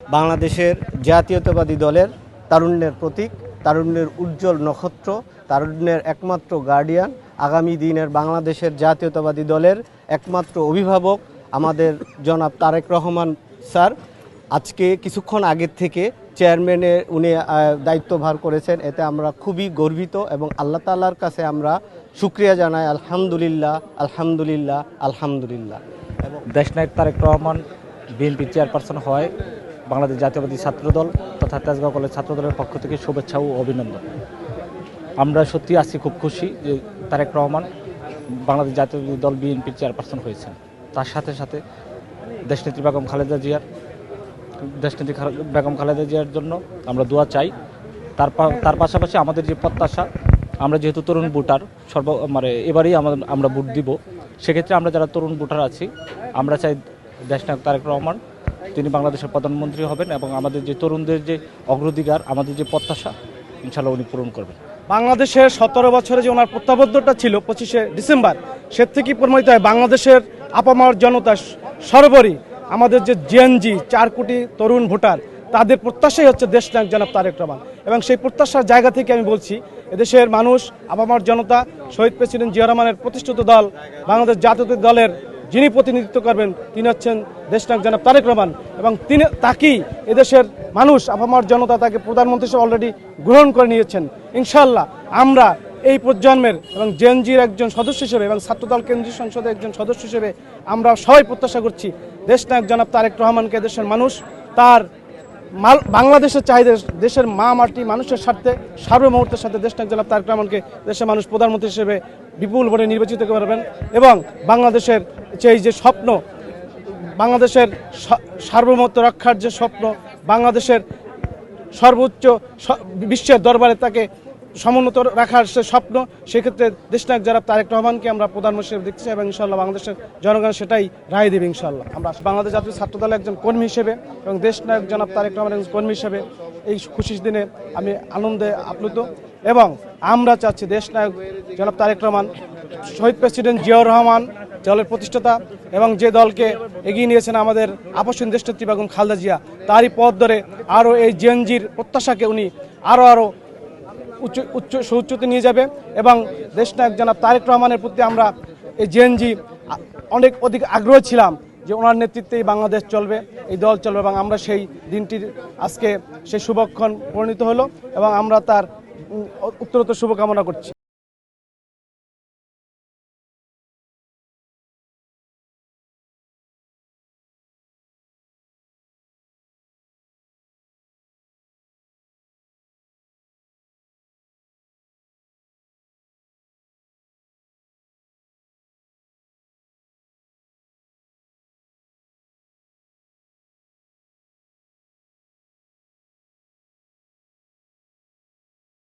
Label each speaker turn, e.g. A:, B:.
A: বাংলাদেশের জাতীয়তাবাদী দলের তারুণ্যের প্রতীক, তারুণ্যের উজ্জ্বল নক্ষত্র, তারুণ্যের একমাত্র গার্ডিয়ান, আগামী দিনের বাংলাদেশের জাতীয়তাবাদী দলের একমাত্র অভিভাবক আমাদের জনাব তারেক রহমান স্যার আজকে কিছুক্ষণ আগের থেকে চেয়ারম্যানের উনি দায়িত্বভার করেছেন। এতে আমরা খুবই গর্বিত এবং আল্লাহ তাআলার কাছে আমরা শুকরিয়া জানাই। আলহামদুলিল্লাহ, আলহামদুলিল্লাহ, আলহামদুলিল্লাহ।
B: এবং দেশনায়ক তারেক রহমান বিএনপি চেয়ারপারসন হয় বাংলাদেশ জাতীয়তাবাদী ছাত্রদল তথা তেজগাঁও কলেজ ছাত্রদলের পক্ষ থেকে শুভেচ্ছা ও অভিনন্দন। আমরা সত্যি আজকে খুব খুশি যে তারেক রহমান বাংলাদেশ জাতীয়তাবাদী দল বিএনপির চেয়ারপারসন হয়েছেন। তার সাথে সাথে দেশনেত্রী বেগম খালেদা জিয়ার জন্য আমরা দোয়া চাই। তার পাশাপাশি আমাদের যে প্রত্যাশা, আমরা যেহেতু তরুণ ভোটার এবারেই আমরা ভোট দিব, সেক্ষেত্রে আমরা যারা তরুণ ভোটার আছি আমরা চাই দেশনায়ক তারেক রহমান তিনি বাংলাদেশের প্রধানমন্ত্রী হবেন এবং আমাদের যে তরুণদের যে অগ্রাধিকার, আমাদের যে প্রত্যাশা ইনশাআল্লাহ উনি পূরণ করবেন।
C: বাংলাদেশের 17 বছরে যে ওনার প্রত্যাবদ্ধতা ছিল 25শে ডিসেম্বর, সে থেকেই প্রমাণিত হয় বাংলাদেশের আপামর জনতা সর্বোপরি আমাদের যে জেএনজি 4 কোটি তরুণ ভোটার, তাদের প্রত্যাশাই হচ্ছে দেশনায়ক জনাব তারেক রহমান। এবং সেই প্রত্যাশার জায়গা থেকে আমি বলছি, এদেশের মানুষ, আপামর জনতা, শহীদ প্রেসিডেন্ট জিয়া রহমানের প্রতিষ্ঠিত দল বাংলাদেশ জাতীয়তাবাদী দলের যিনি প্রতিনিধিত্ব করবেন তিনি হচ্ছেন দেশনায়ক জনাব তারেক রহমান। এবং তাকেই এদেশের মানুষ, আপামর জনতা তাকে প্রধানমন্ত্রী হিসেবে অলরেডি গ্রহণ করে নিয়েছেন। ইনশাআল্লাহ আমরা এই প্রজন্মের এবং জেএনজির একজন সদস্য হিসেবে এবং ছাত্রদল কেন্দ্রীয় সংসদের একজন সদস্য হিসেবে আমরা সবাই প্রত্যাশা করছি দেশনায়ক জনাব তারেক রহমানকে দেশের মানুষ তার বাংলাদেশের চাহিদা, দেশের মা মাটি মানুষের স্বার্থে সার্বভৌমত্বের সাথে দেশনায়ক জনাব তারেক রহমানকে দেশের মানুষ প্রধানমন্ত্রী হিসেবে বিপুল ভোটে নির্বাচিত করবেন এবং বাংলাদেশের যে স্বপ্ন, বাংলাদেশের সার্বভৌমত্ব রক্ষার যে স্বপ্ন, বাংলাদেশের সর্বোচ্চ বিশ্বের দরবারে তাকে সমুন্নত রাখার সে স্বপ্ন, সেক্ষেত্রে দেশনায়ক জনাব তারেক রহমানকে আমরা প্রধানমন্ত্রী হিসেবে দেখছি এবং ইনশাআল্লাহ বাংলাদেশের জনগণ সেটাই রায় দেবে ইনশাআল্লাহ। আমরা বাংলাদেশ জাতীয় ছাত্রদলের একজন কর্মী হিসেবে এবং দেশনায়ক জনাব তারেক রহমানের একজন কর্মী হিসেবে এই খুশির দিনে আমি আনন্দে আপ্লুত এবং আমরা চাচ্ছি দেশনায়ক জনাব তারেক রহমান, শহীদ প্রেসিডেন্ট জিয়াউর রহমান দলের প্রতিষ্ঠাতা এবং যে দলকে এগিয়ে নিয়েছেন আমাদের আপসহীন দেশনেত্রী বেগম খালেদা জিয়া, তারই পথ ধরে আরও এই জেএনজির প্রত্যাশাকে উনি আরও সুউচ্চতে নিয়ে যাবে এবং দেশনায়ক জনাব তারেক রহমানের প্রতি আমরা এই জেএনজি অধিক আগ্রহ ছিলাম যে ওনার নেতৃত্বেই বাংলাদেশ চলবে, এই দল চলবে এবং আমরা সেই দিনটির আজকে সেই শুভক্ষণ পরিণত হলো এবং আমরা তার উত্তরোত্তর শুভকামনা করছি।